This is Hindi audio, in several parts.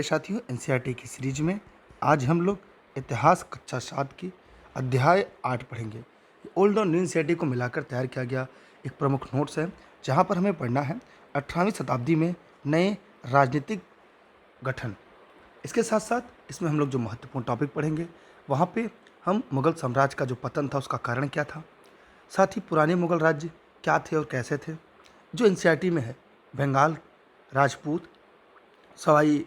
साथियों, एनसीईआरटी की सीरीज में आज हम लोग इतिहास कक्षा 7 की अध्याय 8 पढ़ेंगे। ओल्ड और न्यू एनसीईआरटी को मिलाकर तैयार किया गया एक प्रमुख नोट्स है, जहां पर हमें पढ़ना है 18वीं शताब्दी में नए राजनीतिक गठन। इसके साथ साथ इसमें हम लोग जो महत्वपूर्ण टॉपिक पढ़ेंगे, वहाँ पे हम मुगल साम्राज्य का जो पतन था उसका कारण क्या था, साथ ही पुराने मुगल राज्य क्या थे और कैसे थे। जो एनसीईआरटी में है, बंगाल, राजपूत, सवाई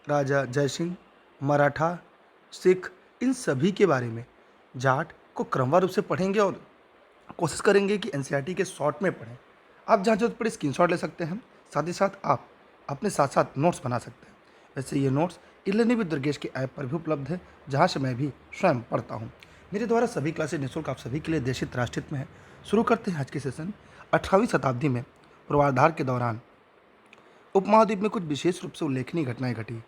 राजा जयसिंह, मराठा, सिख, इन सभी के बारे में जाट को क्रमवार रूप से पढ़ेंगे और कोशिश करेंगे कि एनसीईआरटी के शॉर्ट में पढ़ें। आप जहाँ जरूरत पड़े स्क्रीनशॉट ले सकते हैं, साथ ही साथ आप अपने साथ साथ नोट्स बना सकते हैं। वैसे ये नोट्स इलर्निंग विद दुर्गेश के ऐप पर भी उपलब्ध है, जहाँ से मैं भी स्वयं पढ़ता हूँ। मेरे द्वारा सभी क्लासेज निःशुल्क आप सभी के लिए देशित राष्ट्रित में है। शुरू करते हैं आज के सेशन। 18वीं शताब्दी में पूर्वाधार के दौरान उपमहाद्वीप में कुछ विशेष रूप से उल्लेखनीय घटनाएं घटी।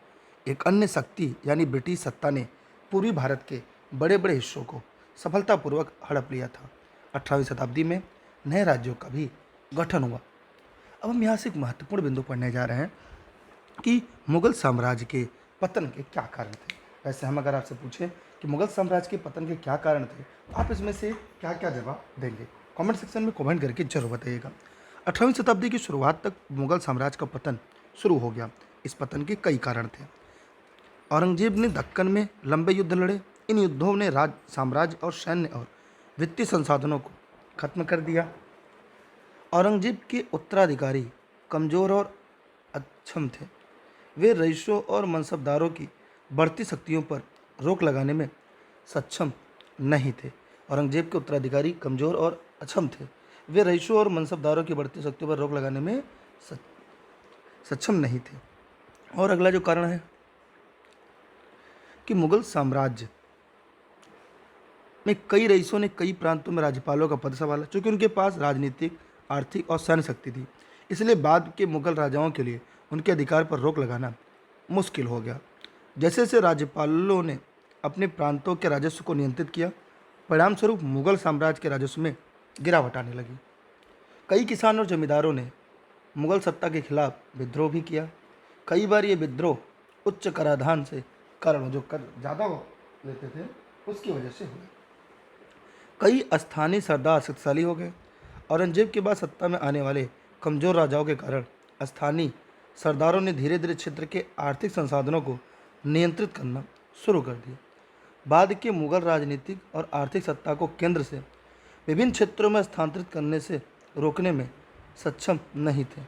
एक अन्य शक्ति यानी ब्रिटिश सत्ता ने पूर्वी भारत के बड़े बड़े हिस्सों को सफलतापूर्वक हड़प लिया था। 18वीं शताब्दी में नए राज्यों का भी गठन हुआ। अब हम यहाँ से एक महत्वपूर्ण बिंदु पढ़ने जा रहे हैं कि मुगल साम्राज्य के पतन के क्या कारण थे। वैसे हम अगर आपसे पूछें कि मुगल साम्राज्य के पतन के क्या कारण थे, तो आप इसमें से क्या क्या जवाब देंगे? कमेंट सेक्शन में कमेंट करके जरूर बताइएगा। 18वीं शताब्दी की शुरुआत तक मुगल साम्राज्य का पतन शुरू हो गया। इस पतन के कई कारण थे। औरंगजेब ने दक्कन में लंबे युद्ध लड़े। इन युद्धों ने राज साम्राज्य और सैन्य और वित्तीय संसाधनों को खत्म कर दिया। औरंगजेब के उत्तराधिकारी कमज़ोर और अक्षम थे। वे रईसों और मनसबदारों की बढ़ती शक्तियों पर रोक लगाने में सक्षम नहीं थे। औरंगजेब के उत्तराधिकारी कमज़ोर और अक्षम थे। वे रईसों और मनसबदारों की बढ़ती शक्तियों पर रोक लगाने में सक्षम नहीं थे। और अगला जो कारण है कि मुगल साम्राज्य में कई रईसों ने कई प्रांतों में राज्यपालों का पद संभाला, क्योंकि उनके पास राजनीतिक, आर्थिक और सैन्य शक्ति थी। इसलिए बाद के मुगल राजाओं के लिए उनके अधिकार पर रोक लगाना मुश्किल हो गया। जैसे जैसे राज्यपालों ने अपने प्रांतों के राजस्व को नियंत्रित किया, परिणामस्वरूप मुगल साम्राज्य के राजस्व में गिरावट आने लगी। कई किसान और जमींदारों ने मुगल सत्ता के खिलाफ विद्रोह भी किया। कई बार ये विद्रोह उच्च कराधान से कारण जो कर ज़्यादा लेते थे उसकी वजह से हुए। कई स्थानीय सरदार शक्तिशाली हो गए। औरंगजेब के बाद सत्ता में आने वाले कमजोर राजाओं के कारण स्थानीय सरदारों ने धीरे धीरे क्षेत्र के आर्थिक संसाधनों को नियंत्रित करना शुरू कर दिया। बाद के मुगल राजनीतिक और आर्थिक सत्ता को केंद्र से विभिन्न क्षेत्रों में स्थानांतरित करने से रोकने में सक्षम नहीं थे।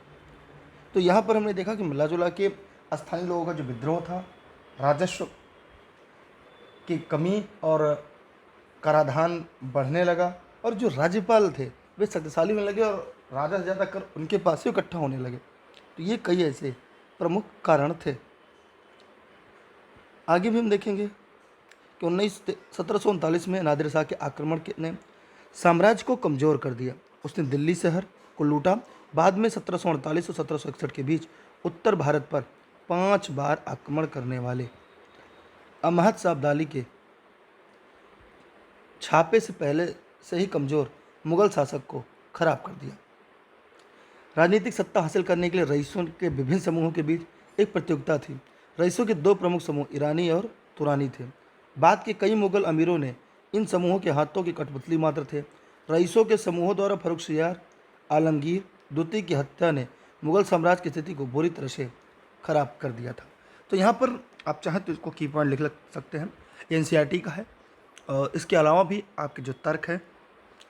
तो यहाँ पर हमने देखा कि मिला जुला के स्थानीय लोगों का जो विद्रोह था, राजस्व की कमी और कराधान बढ़ने लगा, और जो राज्यपाल थे वे शक्तिशाली होने लगे और राजा से ज़्यादा कर उनके पास ही इकट्ठा होने लगे। तो ये कई ऐसे प्रमुख कारण थे। आगे भी हम देखेंगे कि 1739 में नादिर शाह के आक्रमण ने साम्राज्य को कमज़ोर कर दिया। उसने दिल्ली शहर को लूटा। बाद में 1748 और 1761 के बीच उत्तर भारत पर 5 बार आक्रमण करने वाले अहमद शाह अब्दाली के छापे से पहले से ही कमज़ोर मुगल शासक को खराब कर दिया। राजनीतिक सत्ता हासिल करने के लिए रईसों के विभिन्न समूहों के बीच एक प्रतियोगिता थी। रईसों के 2 प्रमुख समूह ईरानी और तुरानी थे। बाद के कई मुगल अमीरों ने इन समूहों के हाथों की कठपुतली मात्र थे। रईसों के समूहों द्वारा फर्रुखसियार आलमगीर द्वितीय की हत्या ने मुगल साम्राज्य की स्थिति को बुरी तरह से खराब कर दिया था। तो यहाँ पर आप चाहें तो इसको की पॉइंट लिख सकते हैं, एनसीईआरटी का है। और इसके अलावा भी आपके जो तर्क है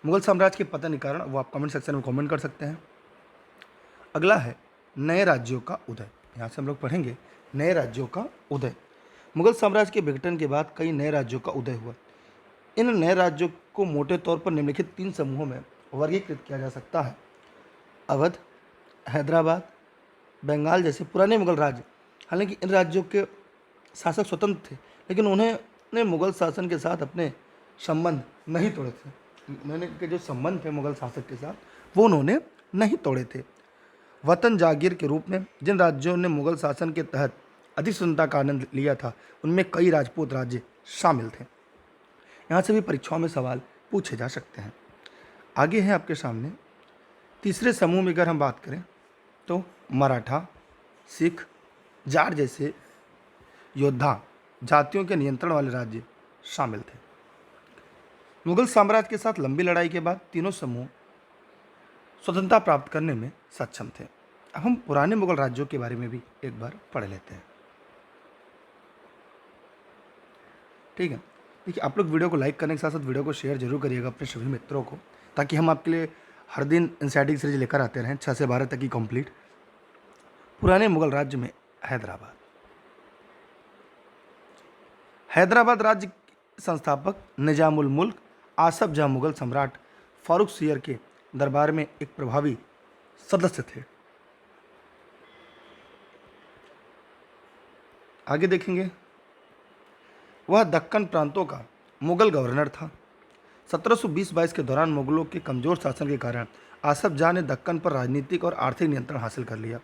मुगल साम्राज्य के पतन के कारण, वो आप कमेंट सेक्शन में कमेंट कर सकते हैं। अगला है नए राज्यों का उदय। यहाँ से हम लोग पढ़ेंगे नए राज्यों का उदय। मुगल साम्राज्य के विघटन के बाद कई नए राज्यों का उदय हुआ। इन नए राज्यों को मोटे तौर पर निम्नलिखित 3 समूहों में वर्गीकृत किया जा सकता है। अवध, हैदराबाद, बंगाल जैसे पुराने मुगल राज्य। हालांकि इन राज्यों के शासक स्वतंत्र थे, लेकिन उन्होंने मुगल शासन के साथ अपने संबंध नहीं तोड़े थे। उन्होंने के जो संबंध थे मुगल शासक के साथ वो उन्होंने नहीं तोड़े थे। वतन जागीर के रूप में जिन राज्यों ने मुगल शासन के तहत अधिक स्वतंत्रता का आनंद लिया था, उनमें कई राजपूत राज्य शामिल थे। यहाँ से भी परीक्षाओं में सवाल पूछे जा सकते हैं। आगे है आपके सामने तीसरे समूह में अगर हम बात करें तो मराठा, सिख, जाट जैसे योद्धा जातियों के नियंत्रण वाले राज्य शामिल थे। मुगल साम्राज्य के साथ लंबी लड़ाई के बाद तीनों समूह स्वतंत्रता प्राप्त करने में सक्षम थे। अब हम पुराने मुगल राज्यों के बारे में भी एक बार पढ़ लेते हैं। ठीक है, देखिए आप लोग वीडियो को लाइक करने के साथ साथ वीडियो को शेयर जरूर करिएगा अपने सभी मित्रों को, ताकि हम आपके लिए हर दिन एनसीईआरटी की सीरीज लेकर आते रहें 6 से 12 तक की कंप्लीट। पुराने मुगल राज्य में हैदराबाद। हैदराबाद राज्य के संस्थापक निजामुल मुल्क आसफ जहाँ मुगल सम्राट फारूक सियर के दरबार में एक प्रभावी सदस्य थे। आगे देखेंगे, वह दक्कन प्रांतों का मुगल गवर्नर था। 1720-22 के दौरान मुगलों के कमजोर शासन के कारण आसफ जाह ने दक्कन पर राजनीतिक और आर्थिक नियंत्रण हासिल कर लिया।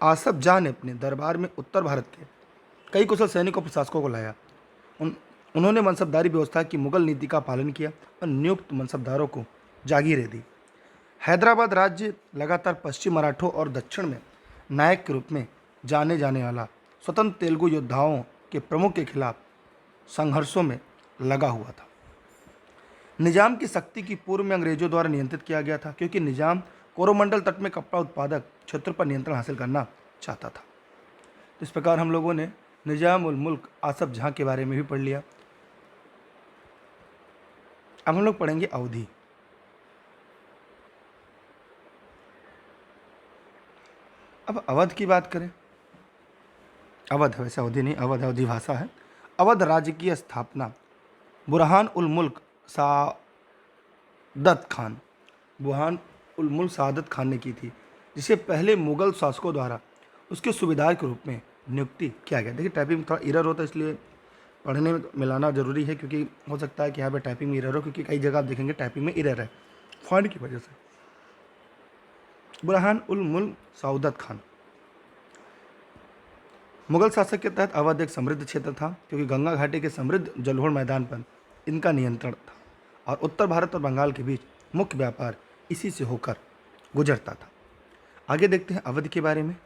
आसफ जाह ने अपने दरबार में उत्तर भारत के कई कुशल सैनिकों और प्रशासकों को लाया। उन्होंने मनसबदारी व्यवस्था की मुगल नीति का पालन किया और नियुक्त मनसबदारों को जागीरें दी। हैदराबाद राज्य लगातार पश्चिम मराठों और दक्षिण में नायक के रूप में जाने जाने वाला स्वतंत्र तेलुगु योद्धाओं के प्रमुख के खिलाफ संघर्षों में लगा हुआ था। निजाम की शक्ति की पूर्व में अंग्रेजों द्वारा नियंत्रित किया गया था, क्योंकि निजाम कोरोमंडल तट में कपड़ा उत्पादक क्षेत्र पर नियंत्रण हासिल करना चाहता था। तो इस प्रकार हम लोगों ने निजाम उल मुल्क आसफ जहाँ के बारे में भी पढ़ लिया। अब हम लोग पढ़ेंगे अवधि। अब अवध की बात करें, अवध है, वैसे अवधि नहीं, अवध अवधि भाषा है। अवध राज्य की स्थापना बुरहान उल मुल्क सादत खान ने की थी, जिसे पहले मुगल शासकों द्वारा उसके सूबेदार के रूप में नियुक्ति किया गया। देखिए टाइपिंग थोड़ा एरर होता है, इसलिए पढ़ने में मिलाना जरूरी है, क्योंकि हो सकता है कि यहाँ पे टाइपिंग में एरर हो, क्योंकि कई जगह आप देखेंगे टाइपिंग में एरर है फॉन्ट की वजह से। बुरहान उल मुल्क सादत खान मुगल शासक के तहत अवध एक समृद्ध क्षेत्र था, क्योंकि गंगा घाटी के समृद्ध जलोढ़ मैदान पर इनका नियंत्रण था और उत्तर भारत और बंगाल के बीच मुख्य व्यापार इसी से होकर गुजरता था। आगे देखते हैं अवध के बारे में।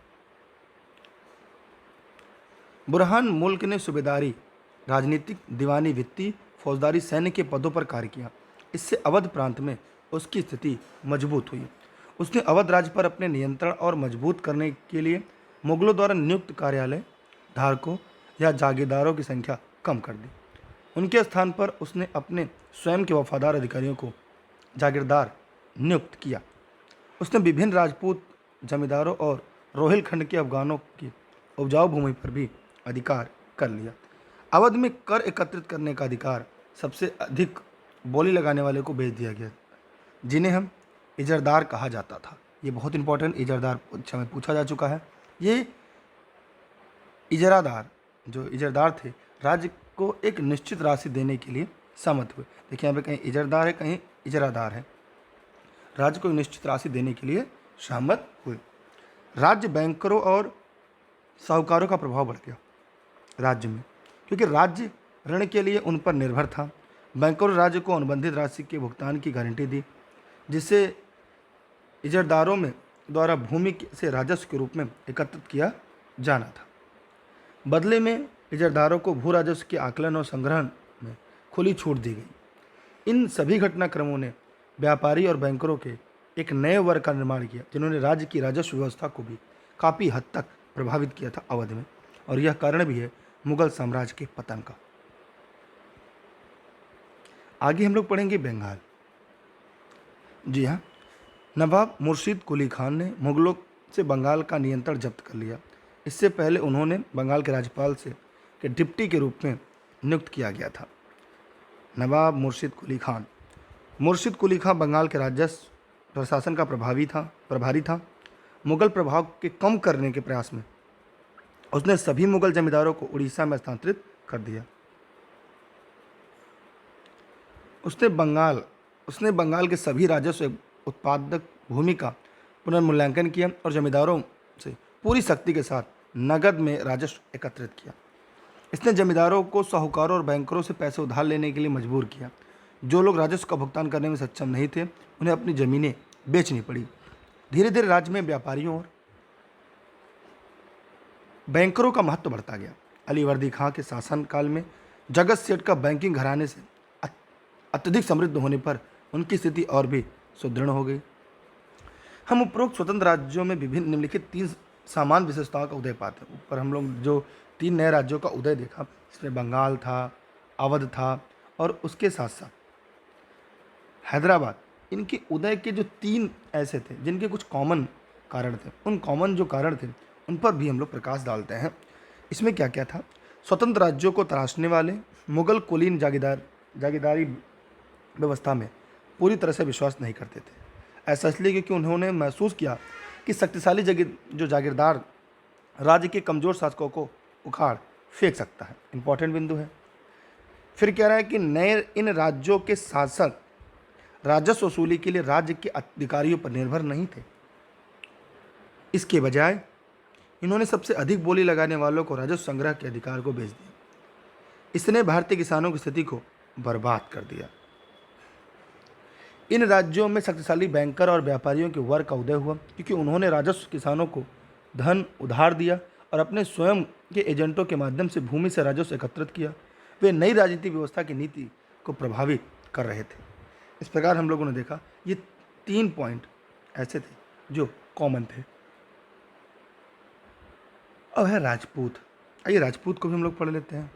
बुरहान मुल्क ने सूबेदारी, राजनीतिक, दीवानी, वित्तीय, फौजदारी, सैन्य के पदों पर कार्य किया। इससे अवध प्रांत में उसकी स्थिति मजबूत हुई। उसने अवध राज्य पर अपने नियंत्रण और मजबूत करने के लिए मुगलों द्वारा नियुक्त कार्यालय धारकों या जागीरदारों की संख्या कम कर दी। उनके स्थान पर उसने अपने स्वयं के वफादार अधिकारियों को जागीरदार नियुक्त किया। उसने विभिन्न राजपूत जमींदारों और रोहिलखंड के अफगानों की उपजाऊ भूमि पर भी अधिकार कर लिया। अवध में कर एकत्रित करने का अधिकार सबसे अधिक बोली लगाने वाले को भेज दिया गया, जिन्हें हम इजरदार कहा जाता था। ये बहुत इंपॉर्टेंट इजरदार परीक्षा में पूछा जा चुका है। ये इजरादार, जो इजरदार थे, राज्य को एक निश्चित राशि देने के लिए सहमत हुए। देखिए यहाँ पे कहीं इजरदार है, कहीं इजरादार है। राज्य को एक निश्चित राशि देने के लिए सहमत हुए। राज्य बैंकरों और साहूकारों का प्रभाव बढ़ गया राज्य में, क्योंकि राज्य ऋण के लिए उन पर निर्भर था। बैंकों ने राज्य को अनुबंधित राशि के भुगतान की गारंटी दी, जिसे इजरदारों में द्वारा भूमि से राजस्व के रूप में एकत्रित किया जाना था। बदले में इजरदारों को भू राजस्व के आकलन और संग्रहण में खुली छूट दी गई। इन सभी घटनाक्रमों ने व्यापारी और बैंकरों के एक नए वर्ग का निर्माण किया, जिन्होंने राज्य की राजस्व व्यवस्था को भी काफ़ी हद तक प्रभावित किया था अवध में, और यह कारण भी है मुगल साम्राज्य के पतन का। आगे हम लोग पढ़ेंगे बंगाल। जी हाँ, नवाब मुर्शिद कुली खान ने मुगलों से बंगाल का नियंत्रण जब्त कर लिया। इससे पहले उन्होंने बंगाल के राज्यपाल से के डिप्टी के रूप में नियुक्त किया गया था। नवाब मुर्शिद कुली खान बंगाल के राजस्व प्रशासन का प्रभारी था। मुगल प्रभाव के कम करने के प्रयास में उसने सभी मुगल जमींदारों को उड़ीसा में स्थानांतरित कर दिया। उसने बंगाल के सभी राजस्व उत्पादक भूमि का पुनर्मूल्यांकन किया और जमींदारों से पूरी शक्ति के साथ नगद में राजस्व एकत्रित किया। इसने जमींदारों को साहूकारों और बैंकरों से पैसे उधार लेने के लिए मजबूर किया। जो लोग राजस्व का भुगतान करने में सक्षम नहीं थे, उन्हें अपनी ज़मीनें बेचनी पड़ी। धीरे धीरे राज्य में व्यापारियों और बैंकरों का महत्व बढ़ता गया। अलीवर्दी खां के शासनकाल में जगत सेठ का बैंकिंग घराने से अत्यधिक समृद्ध होने पर उनकी स्थिति और भी सुदृढ़ हो गई। हम उपरोक्त स्वतंत्र राज्यों में विभिन्न निम्नलिखित 3 सामान्य विशेषताओं का उदय पाते हैं। ऊपर हम लोग जो 3 नए राज्यों का उदय देखा, इसमें बंगाल था, अवध था और उसके साथ साथ हैदराबाद, इनके उदय के जो 3 ऐसे थे जिनके कुछ कॉमन कारण थे, उन कॉमन जो कारण थे उन पर भी हम लोग प्रकाश डालते हैं। इसमें क्या क्या था? स्वतंत्र राज्यों को तराशने वाले मुगल कुलीन जागीरदारी व्यवस्था में पूरी तरह से विश्वास नहीं करते थे। ऐसा इसलिए क्योंकि उन्होंने महसूस किया कि शक्तिशाली जागीरदार राज्य के कमज़ोर शासकों को उखाड़ फेंक सकता है। इंपॉर्टेंट बिंदु है। फिर कह रहा है कि नए इन राज्यों के शासक राजस्व वसूली के लिए राज्य के अधिकारियों पर निर्भर नहीं थे। इसके बजाय इन्होंने सबसे अधिक बोली लगाने वालों को राजस्व संग्रह के अधिकार को बेच दिया। इसने भारतीय किसानों की स्थिति को बर्बाद कर दिया। इन राज्यों में शक्तिशाली बैंकर और व्यापारियों के वर्ग का उदय हुआ क्योंकि उन्होंने राजस्व किसानों को धन उधार दिया और अपने स्वयं के एजेंटों के माध्यम से भूमि से राजस्व एकत्रित किया। वे नई राजनीतिक व्यवस्था की नीति को प्रभावित कर रहे थे। इस प्रकार हम लोगों ने देखा ये 3 पॉइंट ऐसे थे जो कॉमन थे। अब है राजपूत। आइए राजपूत को भी हम लोग पढ़ लेते हैं।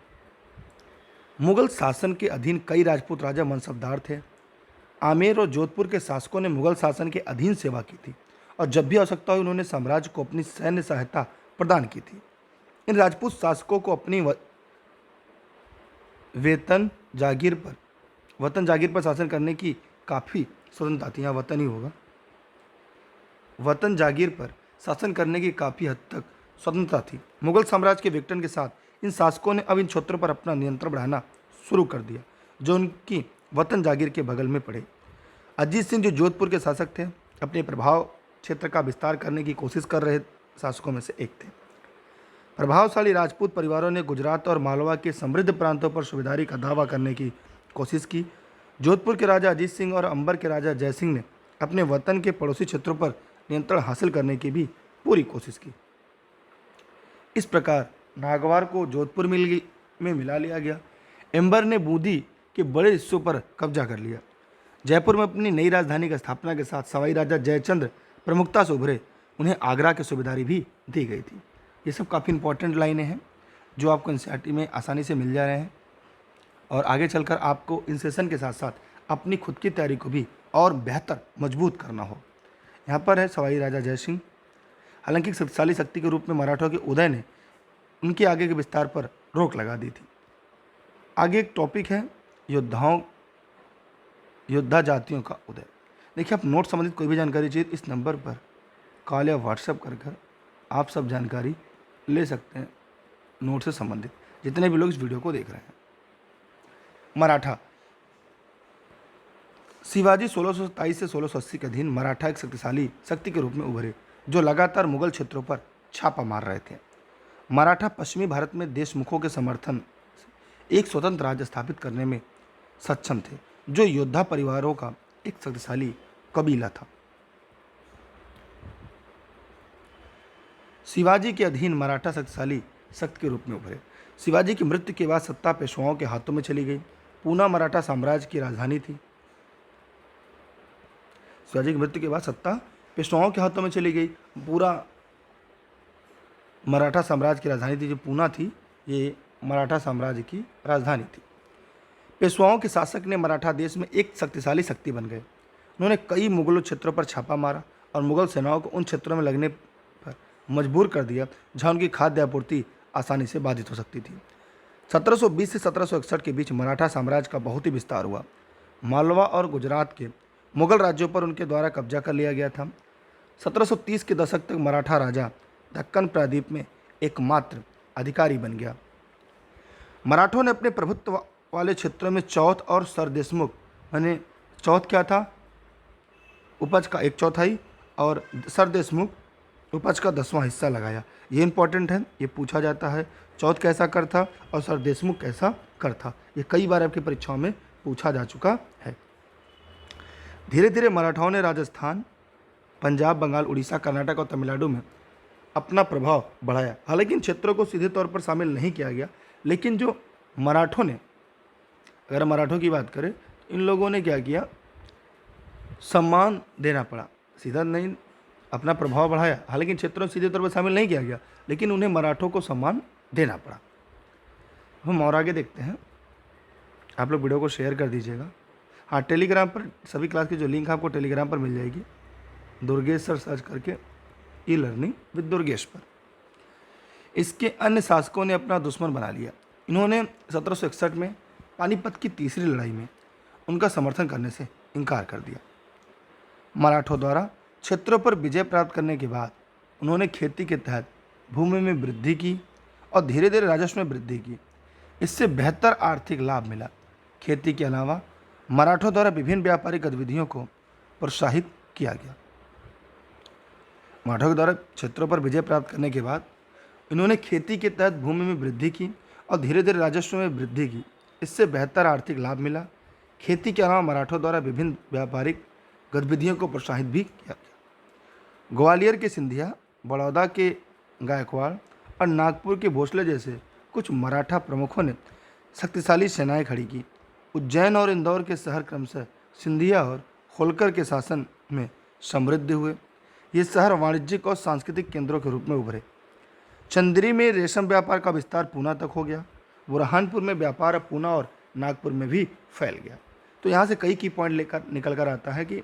मुगल शासन के अधीन कई राजपूत राजा मनसबदार थे। आमेर और जोधपुर के शासकों ने मुगल शासन के अधीन सेवा की थी और जब भी आवश्यकता हुई उन्होंने साम्राज्य को अपनी सैन्य सहायता प्रदान की थी। इन राजपूत शासकों को अपनी वतन जागीर पर शासन करने की काफ़ी स्वतंत्रता थी। यहाँ वतन ही होगा। वतन जागीर पर शासन करने की काफ़ी हद तक स्वतंत्रता थी। मुगल साम्राज्य के विघटन के साथ इन शासकों ने अब इन क्षेत्रों पर अपना नियंत्रण बढ़ाना शुरू कर दिया जो उनकी वतन जागीर के बगल में पड़े। अजीत सिंह जो जोधपुर के शासक थे, अपने प्रभाव क्षेत्र का विस्तार करने की कोशिश कर रहे शासकों में से एक थे। प्रभावशाली राजपूत परिवारों ने गुजरात और मालवा के समृद्ध प्रांतों पर सूबेदारी का दावा करने की कोशिश की। जोधपुर के राजा अजीत सिंह और अंबर के राजा जयसिंह ने अपने वतन के पड़ोसी क्षेत्रों पर नियंत्रण हासिल करने की भी पूरी कोशिश की। इस प्रकार नागवार को जोधपुर में मिला लिया गया। अंबर ने बूंदी के बड़े हिस्सों पर कब्जा कर लिया। जयपुर में अपनी नई राजधानी की स्थापना के साथ सवाई राजा जयचंद्र प्रमुखता से उभरे। उन्हें आगरा की सूबेदारी भी दी गई थी। ये सब काफ़ी इंपॉर्टेंट लाइनें हैं जो आपको एनसीईआरटी में आसानी से मिल जा रहे हैं और आगे चलकर आपको इन सेशन के साथ साथ अपनी खुद की तैयारी को भी और बेहतर मजबूत करना हो। यहाँ पर है सवाई राजा जयसिंह। हालांकि शक्तिशाली शक्ति के रूप में मराठों के उदय ने उनके आगे के विस्तार पर रोक लगा दी थी। आगे एक टॉपिक है योद्धा जातियों का उदय। देखिए, आप नोट संबंधित कोई भी जानकारी चाहिए इस नंबर पर कॉल या व्हाट्सएप कर आप सब जानकारी ले सकते हैं। नोट से संबंधित जितने भी लोग इस वीडियो को देख रहे हैं। मराठा शिवाजी 1627 से 1680 के अधीन मराठा एक शक्तिशाली शक्ति के रूप में उभरे जो लगातार मुगल क्षेत्रों पर छापा मार रहे थे। मराठा पश्चिमी भारत में देशमुखों के समर्थन से एक स्वतंत्र राज्य स्थापित करने में सक्षम थे जो योद्धा परिवारों का एक शक्तिशाली कबीला था। शिवाजी के अधीन मराठा शक्तिशाली शक्ति के रूप में उभरे। शिवाजी की मृत्यु के बाद सत्ता पेशवाओं के हाथों में चली गई। पूना मराठा साम्राज्य की राजधानी थी। शिवाजी की मृत्यु के बाद सत्ता पेशवाओं के हाथों में चली गई। पूरा मराठा साम्राज्य की राजधानी थी। जो पूना थी ये मराठा साम्राज्य की राजधानी थी। पेशवाओं के शासक ने मराठा देश में एक शक्तिशाली शक्ति बन गए। उन्होंने कई मुगलों क्षेत्रों पर छापा मारा और मुगल सेनाओं को उन क्षेत्रों में लगने पर मजबूर कर दिया जहां उनकी खाद्य आपूर्ति आसानी से बाधित हो सकती थी। 1720 से 1761 के बीच मराठा साम्राज्य का बहुत ही विस्तार हुआ। मालवा और गुजरात के मुगल राज्यों पर उनके द्वारा कब्जा कर लिया गया था। 1730 के दशक तक मराठा राजा दक्कन प्रायद्वीप में एकमात्र अधिकारी बन गया। मराठों ने अपने प्रभुत्व वाले क्षेत्रों में चौथ और सरदेशमुख यानी चौथ क्या था, उपज का 1/4 और सरदेशमुख उपज का 10वां हिस्सा लगाया। ये इंपॉर्टेंट है, ये पूछा जाता है चौथ कैसा कर था और सरदेशमुख कैसा कर था। ये कई बार आपकी परीक्षाओं में पूछा जा चुका है। धीरे धीरे मराठाओं ने राजस्थान, पंजाब, बंगाल, उड़ीसा, कर्नाटक और तमिलनाडु में अपना प्रभाव बढ़ाया। हालांकि इन क्षेत्रों को सीधे तौर पर शामिल नहीं किया गया, लेकिन जो मराठों ने, अगर मराठों की बात करें, इन लोगों ने क्या किया, सम्मान देना पड़ा। सीधा नहीं, अपना प्रभाव बढ़ाया, हालांकि इन क्षेत्रों में सीधे तौर पर शामिल नहीं किया गया, लेकिन उन्हें मराठों को सम्मान देना पड़ा। हम और आगे देखते हैं। आप लोग वीडियो को शेयर कर दीजिएगा। हाँ, टेलीग्राम पर सभी क्लास की जो लिंक आपको टेलीग्राम पर मिल जाएगी, दुर्गेश सर सर्च करके ई लर्निंग विद दुर्गेश पर। इसके अन्य शासकों ने अपना दुश्मन बना लिया। इन्होंने 1761 में पानीपत की तीसरी लड़ाई में उनका समर्थन करने से इनकार कर दिया। मराठों द्वारा क्षेत्रों पर विजय प्राप्त करने के बाद उन्होंने खेती के तहत भूमि में वृद्धि की और धीरे धीरे राजस्व में वृद्धि की। इससे बेहतर आर्थिक लाभ मिला। खेती के अलावा मराठों द्वारा विभिन्न व्यापारिक गतिविधियों को प्रोत्साहित किया गया। मराठों के द्वारा क्षेत्रों पर विजय प्राप्त करने के बाद इन्होंने खेती के तहत भूमि में वृद्धि की और धीरे धीरे राजस्व में वृद्धि की। इससे बेहतर आर्थिक लाभ मिला। खेती के अलावा मराठों द्वारा विभिन्न व्यापारिक गतिविधियों को प्रोत्साहित भी किया गया। ग्वालियर के सिंधिया, बड़ौदा के गायकवाड़ और नागपुर के भोसले जैसे कुछ मराठा प्रमुखों ने शक्तिशाली सेनाएं खड़ी की। उज्जैन और इंदौर के शहर क्रमशः सिंधिया और होलकर के शासन में समृद्ध हुए। ये शहर वाणिज्यिक और सांस्कृतिक केंद्रों के रूप में उभरे। चंदेरी में रेशम व्यापार का विस्तार पूना तक हो गया। बुरहानपुर में व्यापार अब पूना और नागपुर में भी फैल गया। तो यहाँ से कई की पॉइंट लेकर निकल कर आता है कि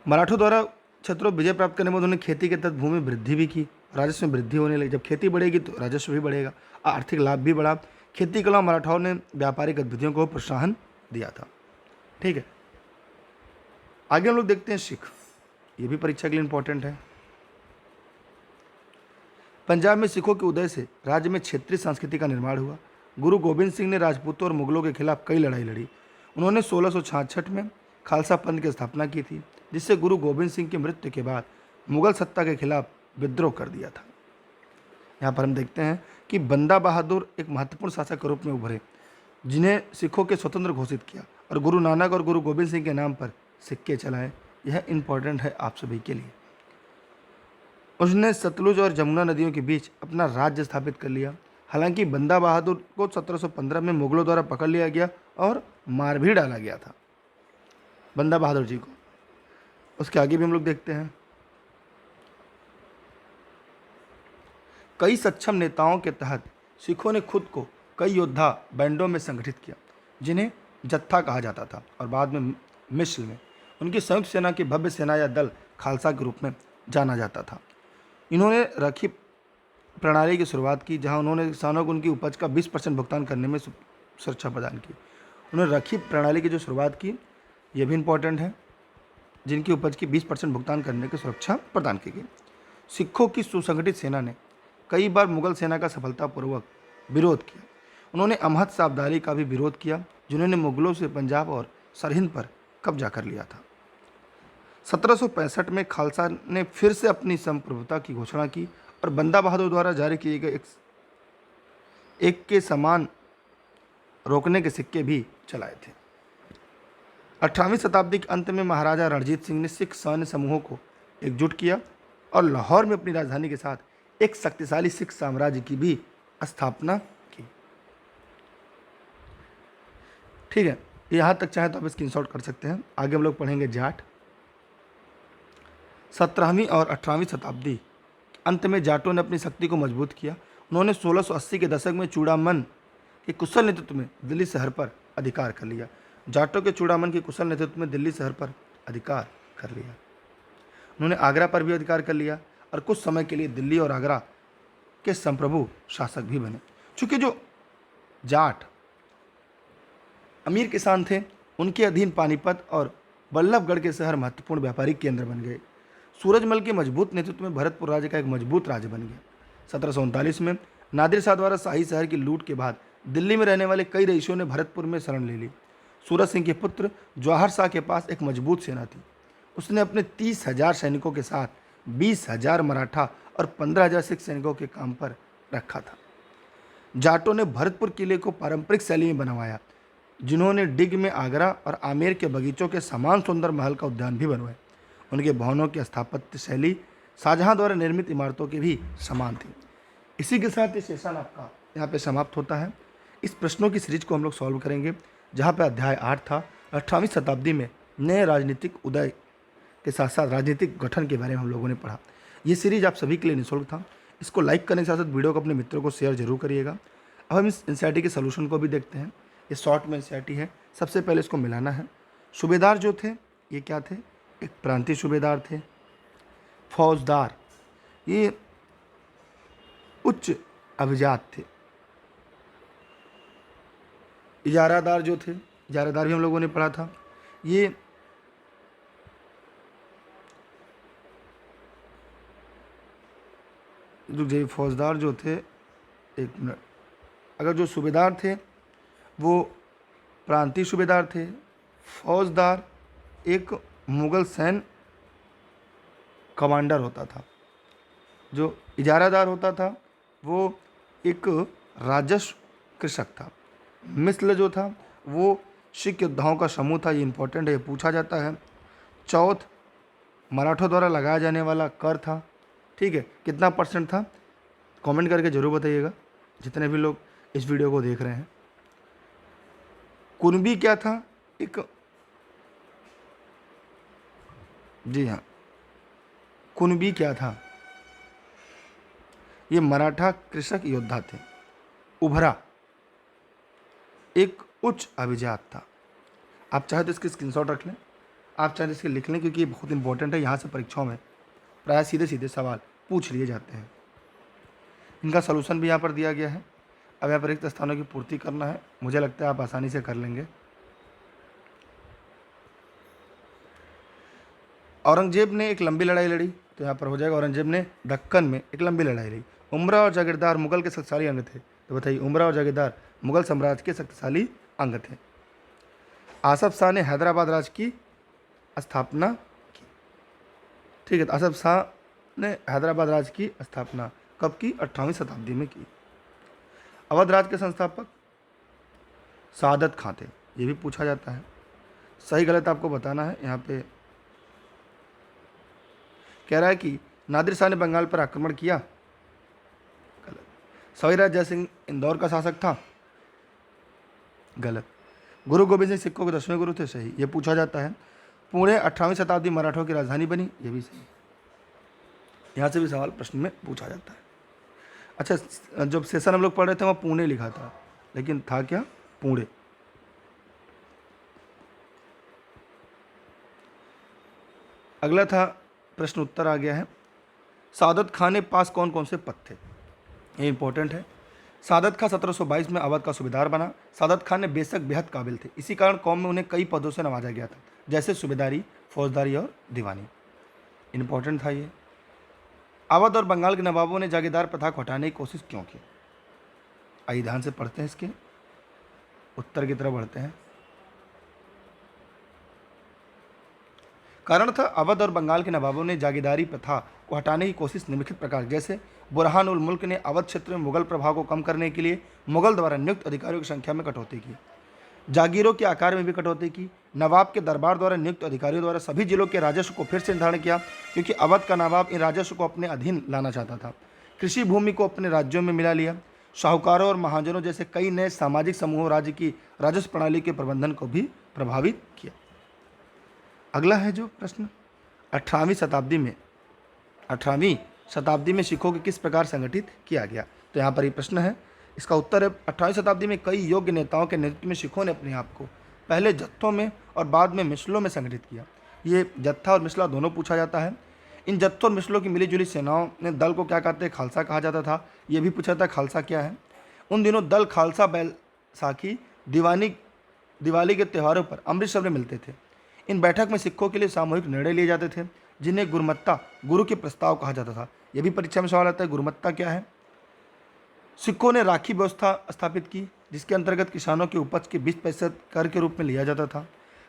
मराठों द्वारा क्षेत्रों विजय प्राप्त करने में उन्होंने खेती के तहत भूमि वृद्धि भी की, राजस्व में वृद्धि होने लगी। जब खेती बढ़ेगी तो राजस्व भी बढ़ेगा, आर्थिक लाभ भी बढ़ा। खेती के अलावा मराठाओं ने व्यापारिक गतिविधियों को प्रोत्साहन दिया था। ठीक है, आगे हम लोग देखते हैं सिख। ये भी परीक्षा के लिए इंपॉर्टेंट है। पंजाब में सिखों के उदय से राज्य में क्षेत्रीय संस्कृति का निर्माण हुआ। गुरु गोविंद सिंह ने राजपूतों और मुगलों के खिलाफ कई लड़ाई लड़ी। उन्होंने 1666 में खालसा पंथ की स्थापना की थी, जिससे गुरु गोविंद सिंह की मृत्यु के बाद मुगल सत्ता के खिलाफ विद्रोह कर दिया था। यहाँ पर हम देखते हैं कि बंदा बहादुर एक महत्वपूर्ण शासक के रूप में उभरे, जिन्हें सिखों के स्वतंत्र घोषित किया और गुरु नानक और गुरु गोविंद सिंह के नाम पर सिक्के चलाए। यह इंपॉर्टेंट है आप सभी के लिए। उसने सतलुज और जमुना नदियों के बीच अपना राज्य स्थापित कर लिया। हालांकि बंदा बहादुर को 1715 में मुगलों द्वारा पकड़ लिया गया और मार भी डाला गया था, बंदा बहादुर जी को। उसके आगे भी हम लोग देखते हैं। कई सक्षम नेताओं के तहत सिखों ने खुद को कई योद्धा बैंडों में संगठित किया, जिन्हें जत्था कहा जाता था और बाद में मिस्र में उनकी संयुक्त सेना की भव्य सेना या दल खालसा के रूप में जाना जाता था। इन्होंने रखी प्रणाली की शुरुआत की, जहां उन्होंने किसानों को उनकी उपज का 20% भुगतान करने में सुरक्षा प्रदान की। उन्होंने रखी प्रणाली की जो शुरुआत की, यह भी इम्पोर्टेंट है, जिनकी उपज की 20% भुगतान करने की सुरक्षा प्रदान की गई। सिखों की सुसंगठित सेना ने कई बार मुगल सेना का सफलतापूर्वक विरोध किया। उन्होंने अहमद शाह अब्दाली का भी विरोध किया, जिन्होंने मुगलों से पंजाब और सरहिंद पर कब्जा कर लिया था। 1765 में खालसा ने फिर से अपनी संप्रभुता की घोषणा की और बंदा बहादुर द्वारा जारी किए गए एक के समान रोकने के सिक्के भी चलाए थे। 18वीं शताब्दी के अंत में महाराजा रणजीत सिंह ने सिख सैन्य समूहों को एकजुट किया और लाहौर में अपनी राजधानी के साथ एक शक्तिशाली सिख साम्राज्य की भी स्थापना की। ठीक है, यहाँ तक चाहे तो आप स्क्रीनशॉट कर सकते हैं। आगे हम लोग पढ़ेंगे जाट। 17वीं और 18वीं शताब्दी अंत में जाटों ने अपनी शक्ति को मजबूत किया। उन्होंने 1680 के दशक में चूड़ामन के कुशल नेतृत्व में दिल्ली शहर पर अधिकार कर लिया। जाटों के चूड़ामन के कुशल नेतृत्व में दिल्ली शहर पर अधिकार कर लिया। उन्होंने आगरा पर भी अधिकार कर लिया और कुछ समय के लिए दिल्ली और आगरा के संप्रभु शासक भी बने। चूँकि जो जाट अमीर किसान थे, उनके अधीन पानीपत और बल्लभगढ़ के शहर महत्वपूर्ण व्यापारिक केंद्र बन गए। सूरजमल के मजबूत नेतृत्व में भरतपुर राज्य का एक मजबूत राज्य बन गया। 1739 में नादिर शाह द्वारा शाही शहर की लूट के बाद दिल्ली में रहने वाले कई रईसों ने भरतपुर में शरण ले ली। सूरज सिंह के पुत्र जवाहर शाह के पास एक मजबूत सेना थी। उसने अपने 30,000 सैनिकों के साथ 20,000 मराठा और 15,000 सिख सैनिकों के काम पर रखा था। जाटों ने भरतपुर किले को पारंपरिक शैली में बनवाया, जिन्होंने डिग में आगरा और आमेर के बगीचों के समान सुंदर महल का उद्यान भी बनवाए। उनके भवनों की स्थापत्य शैली शाहजहां द्वारा निर्मित इमारतों के भी समान थी। इसी के साथ ये सेशन आपका यहाँ पे समाप्त होता है। इस प्रश्नों की सीरीज को हम लोग सॉल्व करेंगे, जहाँ पे अध्याय 8 था 18वीं शताब्दी में नए राजनीतिक उदय के साथ साथ राजनीतिक गठन के बारे में हम लोगों ने पढ़ा। ये सीरीज आप सभी के लिए निःशुल्क था। इसको लाइक करने के साथ साथ वीडियो को अपने मित्रों को शेयर जरूर करिएगा। अब हम इस एनसीईआरटी के सोल्यूशन को भी देखते हैं। ये शॉर्ट में एनसीईआरटी है। सबसे पहले इसको मिलाना है। सूबेदार जो थे ये क्या थे? एक प्रांतीय सूबेदार थे। फौजदार ये उच्च अभिजात थे। इजारादार जो थे, इजारादार भी हम लोगों ने पढ़ा था। ये जो फौजदार जो थे, एक मिनट, अगर जो सूबेदार थे वो प्रांतीय सूबेदार थे, फौजदार एक मुगल सैन्य कमांडर होता था, जो इजारादार होता था वो एक राजस्व कृषक था, मिस्ल जो था वो सिख योद्धाओं का समूह था। ये इंपॉर्टेंट है, ये पूछा जाता है। चौथ मराठों द्वारा लगाया जाने वाला कर था। ठीक है, कितना परसेंट था? कमेंट करके जरूर बताइएगा जितने भी लोग इस वीडियो को देख रहे हैं। कुनबी क्या था? एक, जी हाँ, कुनबी क्या था? ये मराठा कृषक योद्धा थे। उभरा एक उच्च अभिजात था। आप चाहे तो इसकी स्क्रीनशॉट रख लें, आप चाहे तो इसके लिख लें, क्योंकि ये बहुत इंपॉर्टेंट है। यहाँ से परीक्षाओं में प्राय सीधे सीधे सवाल पूछ लिए जाते हैं। इनका सलूशन भी यहाँ पर दिया गया है। अब यहाँ पर रिक्त स्थानों की पूर्ति करना है। मुझे लगता है आप आसानी से कर लेंगे। औरंगजेब ने एक लंबी लड़ाई लड़ी, तो यहाँ पर हो जाएगा औरंगजेब ने दक्कन में एक लंबी लड़ाई लड़ी। उमरा और जागीरदार मुगल के शक्तिशाली अंग थे। तो बताइए, उमरा और जागीरदार मुगल साम्राज्य के शक्तिशाली अंग थे। आसफ शाह ने हैदराबाद राज्य की स्थापना की। ठीक है, तो आसफ शाह ने हैदराबाद राज्य की स्थापना कब की? 18वीं शताब्दी में की। अवध राज्य के संस्थापक सादत खां थे। ये भी पूछा जाता है। सही गलत आपको बताना है। यहाँ पे कह रहा है कि नादिर शाह ने बंगाल पर आक्रमण किया। गलत। सवाईराज जयसिंह इंदौर का शासक था। गलत। गुरु गोविंद सिंह सिखों के 10वें गुरु थे। सही। ये पूछा जाता है। पुणे 18वीं शताब्दी मराठों की राजधानी बनी। ये भी सही। यहाँ से भी सवाल प्रश्न में पूछा जाता है। अच्छा, जब सेशन हम लोग पढ़ रहे थे वहाँ पुणे लिखा था, लेकिन था क्या? पुणे। अगला था प्रश्न उत्तर आ गया है। सादत खान के पास कौन कौन से पद थे? ये इंपॉर्टेंट है। सादत खान 1722 में अवध का सूबेदार बना। सादत खान ने बेशक बेहद काबिल थे, इसी कारण कौम में उन्हें कई पदों से नवाजा गया था, जैसे सूबेदारी, फौजदारी और दीवानी। इंपॉर्टेंट था ये। अवध और बंगाल के नवाबों ने जागीरदार प्रथा को हटाने की कोशिश क्यों की? आइए ध्यान से पढ़ते हैं, इसके उत्तर की तरफ बढ़ते हैं। कारण था, अवध और बंगाल के नवाबों ने जागीरदारी प्रथा को हटाने की कोशिश निम्नलिखित प्रकार, जैसे बुरहान उल मुल्क ने अवध क्षेत्र में मुगल प्रभाव को कम करने के लिए मुगल द्वारा नियुक्त अधिकारियों की संख्या में कटौती की, जागीरों के आकार में भी कटौती की, नवाब के दरबार द्वारा नियुक्त अधिकारियों द्वारा सभी जिलों के राजस्व को फिर से निर्धारण किया, क्योंकि अवध का नवाब इन राजस्व को अपने अधीन लाना चाहता था। कृषि भूमि को अपने राज्यों में मिला लिया। साहूकारों और महाजनों जैसे कई नए सामाजिक समूहों राज्य की राजस्व प्रणाली के प्रबंधन को भी प्रभावित किया। अगला है जो प्रश्न, 18वीं शताब्दी में सिखों को किस प्रकार संगठित किया गया? तो यहाँ पर ये प्रश्न है। इसका उत्तर है, 18वीं शताब्दी में कई योग्य नेताओं के नेतृत्व में सिखों ने अपने आप को पहले जत्थों में और बाद में मिसलों में संगठित किया। ये जत्था और मिसला दोनों पूछा जाता है। इन जत्थों और मिसलों की मिलीजुली सेनाओं ने दल को क्या कहते हैं? खालसा कहा जाता था। ये भी पूछा जाता है खालसा क्या है। उन दिनों दल खालसा बैसाखी दिवाली के त्योहारों पर अमृतसर में मिलते थे। इन बैठक में सिखों के लिए सामूहिक निर्णय लिए जाते थे, जिन्हें गुरुमत्ता, गुरु के प्रस्ताव कहा जाता था। यह भी परीक्षा में सवाल आता है, गुरुमत्ता क्या है। सिखों ने राखी व्यवस्था स्थापित की, जिसके अंतर्गत किसानों की उपज के 20% कर के रूप में लिया जाता था।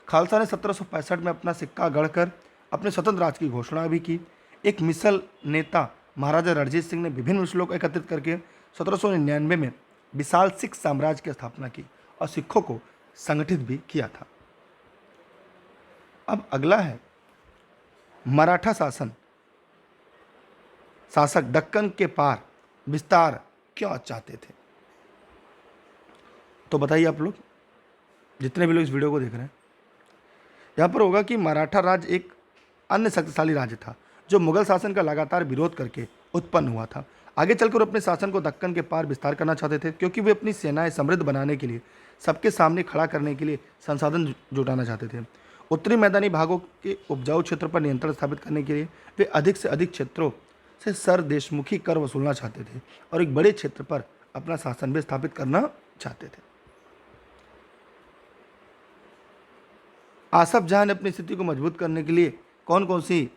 खालसा ने 1765 में अपना सिक्का गढ़कर अपने स्वतंत्र राज की घोषणा भी की। एक मिसल नेता महाराजा रणजीत सिंह ने विभिन्न मिसलों को एकत्रित करके 1799 में विशाल सिख साम्राज्य की स्थापना की और सिखों को संगठित भी किया था। अब अगला है मराठा शासन शासक दक्कन के पार विस्तार क्यों चाहते थे? तो बताइए आप लोग, जितने भी लोग इस वीडियो को देख रहे हैं। यहाँ पर होगा कि मराठा राज्य एक अन्य शक्तिशाली राज्य था जो मुगल शासन का लगातार विरोध करके उत्पन्न हुआ था। आगे चलकर अपने शासन को दक्कन के पार विस्तार करना चाहते थे, क्योंकि वे अपनी सेनाएं समृद्ध बनाने के लिए, सबके सामने खड़ा करने के लिए संसाधन जुटाना चाहते थे। उत्तरी मैदानी भागों के उपजाऊ क्षेत्र पर नियंत्रण स्थापित करने के लिए वे अधिक से अधिक क्षेत्रों से सरदेशमुखी कर वसूलना चाहते थे और एक बड़े क्षेत्र पर अपना शासन भी स्थापित करना चाहते थे। आसफ जहाँ ने अपनी स्थिति को मजबूत करने के लिए कौन कौन सी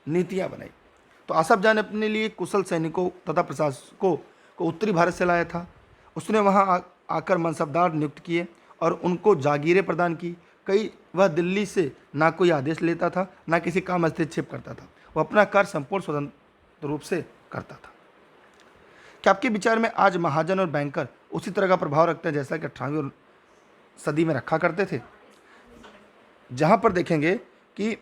नीतियाँ बनाई? तो आसफ जहाँ ने अपने लिए कुशल सैनिकों तथा प्रशासकों को उत्तरी भारत से लाया था। उसने वहाँ आकर मनसबदार नियुक्त किए और उनको जागीरें प्रदान की। वह दिल्ली से ना कोई आदेश लेता था, ना किसी काम हस्तक्षेप करता था। वह अपना कार्य संपूर्ण स्वतंत्र रूप से करता था। क्या आपके विचार में आज महाजन और बैंकर उसी तरह का प्रभाव रखते हैं जैसा कि 18वीं सदी में रखा करते थे? जहाँ पर देखेंगे कि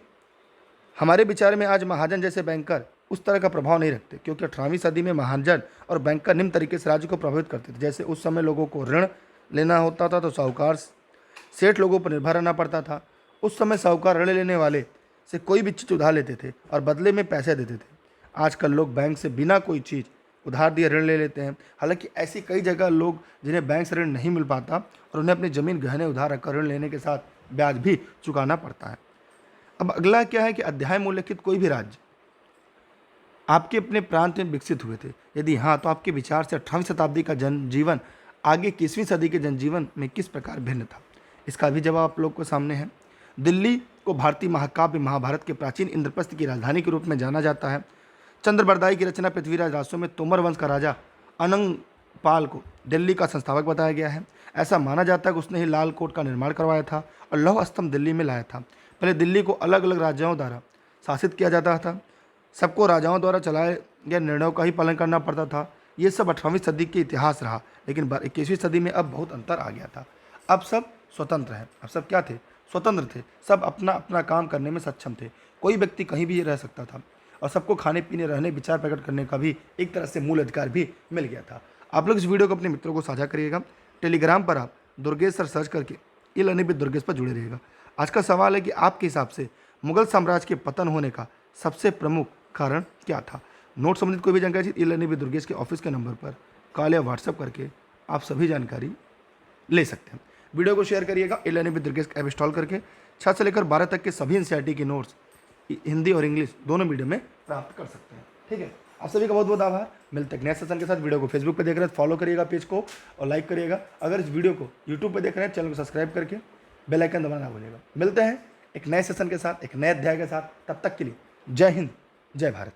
हमारे विचार में आज महाजन जैसे बैंकर उस तरह का प्रभाव नहीं रखते, क्योंकि 18वीं सदी में महाजन और बैंकर निम्न तरीके से राज्य को प्रभावित करते थे। जैसे उस समय लोगों को ऋण लेना होता था तो साहूकार सेठ लोगों पर निर्भर रहना पड़ता था। उस समय साहूकार ऋण लेने वाले से कोई भी चीज़ उधार लेते थे और बदले में पैसे देते थे। आजकल लोग बैंक से बिना कोई चीज़ उधार दिए ऋण ले लेते हैं। हालांकि ऐसी कई जगह लोग जिन्हें बैंक से ऋण नहीं मिल पाता और उन्हें अपनी ज़मीन गहने उधार रखकर ऋण लेने के साथ ब्याज भी चुकाना पड़ता है। अब अगला क्या है कि अध्याय में उल्लिखित कोई भी राज्य आपके अपने प्रांत में विकसित हुए थे? यदि हाँ, तो आपके विचार से 18वीं शताब्दी का जनजीवन आगे 21वीं सदी के जनजीवन में किस प्रकार भिन्न था? इसका भी जवाब आप लोग को सामने है। दिल्ली को भारतीय महाकाव्य महाभारत के प्राचीन इंद्रप्रस्थ की राजधानी के रूप में जाना जाता है। चंद्रबरदाई की रचना पृथ्वीराज रासो में तोमर वंश का राजा अनंगपाल को दिल्ली का संस्थापक बताया गया है। ऐसा माना जाता है कि उसने ही लाल कोट का निर्माण करवाया था और लौह स्तंभ दिल्ली में लाया था। पहले दिल्ली को अलग अलग राजाओं द्वारा शासित किया जाता था। सबको राजाओं द्वारा चलाए गए निर्णयों का ही पालन करना पड़ता था। ये सब 18वीं सदी के इतिहास रहा, लेकिन 21वीं सदी में अब बहुत अंतर आ गया था। अब सब स्वतंत्र हैं। अब सब क्या थे? स्वतंत्र थे। सब अपना अपना काम करने में सक्षम थे। कोई व्यक्ति कहीं भी रह सकता था और सबको खाने पीने, रहने, विचार प्रकट करने का भी एक तरह से मूल अधिकार भी मिल गया था। आप लोग इस वीडियो को अपने मित्रों को साझा करिएगा। टेलीग्राम पर आप दुर्गेश सर सर्च करके ई-लर्निंग विद दुर्गेश पर जुड़े रहिएगा। आज का सवाल है कि आपके हिसाब से मुगल साम्राज्य के पतन होने का सबसे प्रमुख कारण क्या था? नोट संबंधित कोई भी जानकारी ई-लर्निंग विद दुर्गेश के ऑफिस के नंबर पर कॉल या व्हाट्सएप करके आप सभी जानकारी ले सकते हैं। वीडियो को शेयर करिएगा। E-learning with Durgesh app install करके 6 से लेकर 12 तक के सभी एनसीईआरटी के नोट्स हिंदी और इंग्लिश दोनों मीडियम में प्राप्त कर सकते हैं। ठीक है, आप सभी का बहुत बहुत आभार। मिलते हैं नेक्स्ट सेशन के साथ। वीडियो को फेसबुक पे देख रहे हैं, फॉलो करिएगा पेज को और लाइक करिएगा। अगर इस वीडियो को यूट्यूब पे देख रहे हैं, चैनल को सब्सक्राइब करके बेल आइकन दबाना ना भूलिएगा। मिलते हैं एक नए सेशन के साथ, एक नए अध्याय के साथ। तब तक के लिए जय हिंद, जय भारत।